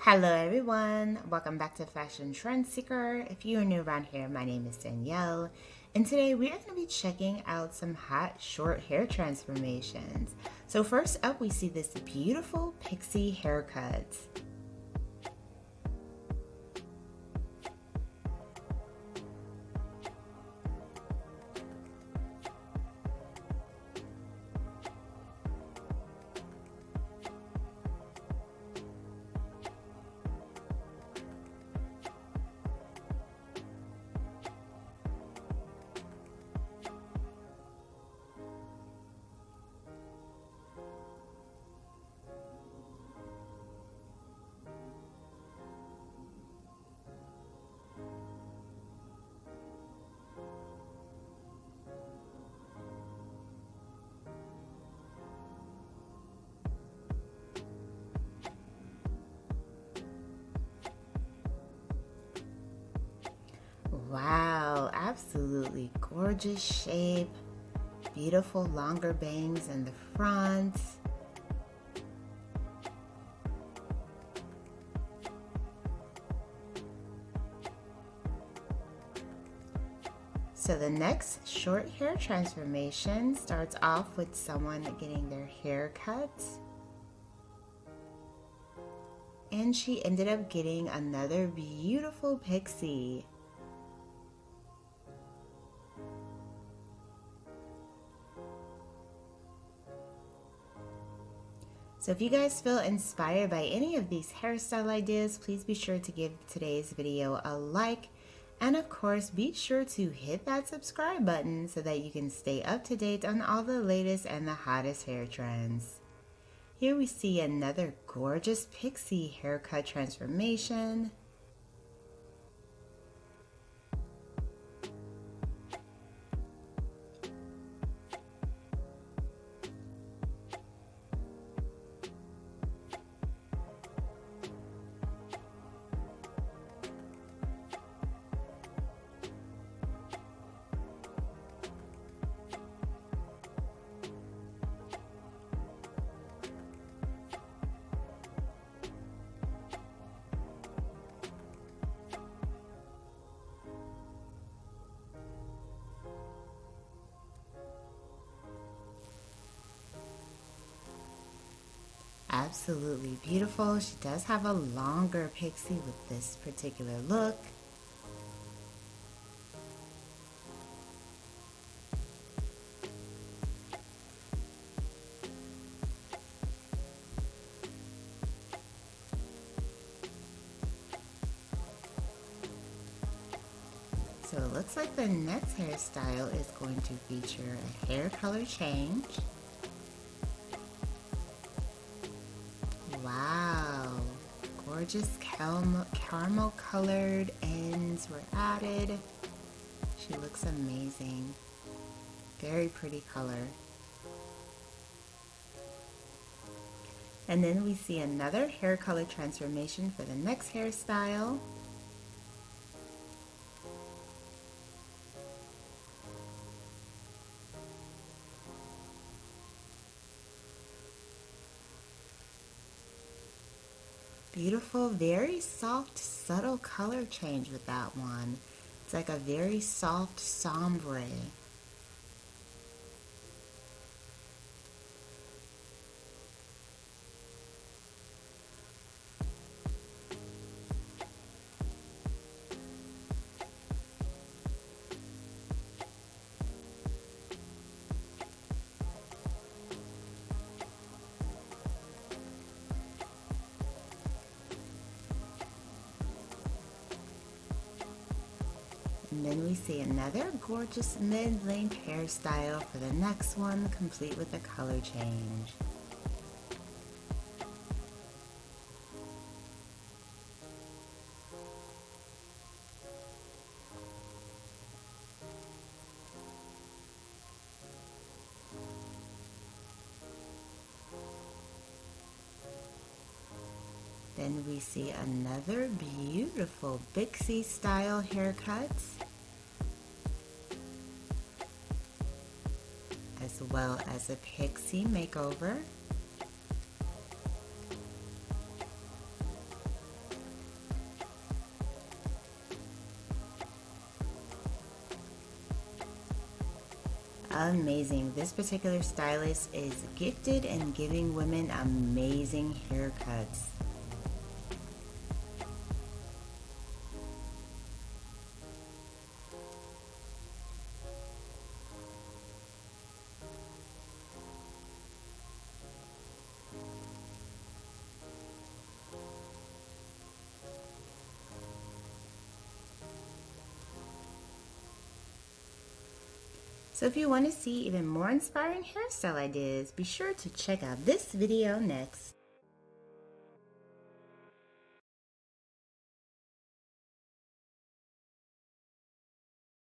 Hello everyone, welcome back to Fashion Trend Seeker. If you are new around here, my name is Danielle, and today we are going to be checking out some hot short hair transformations. So first up, we see this beautiful pixie haircut. Wow, absolutely gorgeous shape, beautiful longer bangs in the front. So the next short hair transformation starts off with someone getting their hair cut. And she ended up getting another beautiful pixie. So if you guys feel inspired by any of these hairstyle ideas, please be sure to give today's video a like. And of course, be sure to hit that subscribe button so that you can stay up to date on all the latest and the hottest hair trends. Here we see another gorgeous pixie haircut transformation. Absolutely beautiful. She does have a longer pixie with this particular look. So it looks like the next hairstyle is going to feature a hair color change. Wow, gorgeous caramel colored ends were added. She looks amazing. Very pretty color. And then we see another hair color transformation for the next hairstyle. Beautiful, very soft, subtle color change with that one. It's like a very soft sombre. And then we see another gorgeous mid-length hairstyle for the next one, complete with a color change. Then we see another beautiful pixie style haircut, as well as a pixie makeover. amazing. This particular stylist is gifted and giving women amazing haircuts. So if you want to see even more inspiring hairstyle ideas, be sure to check out this video next.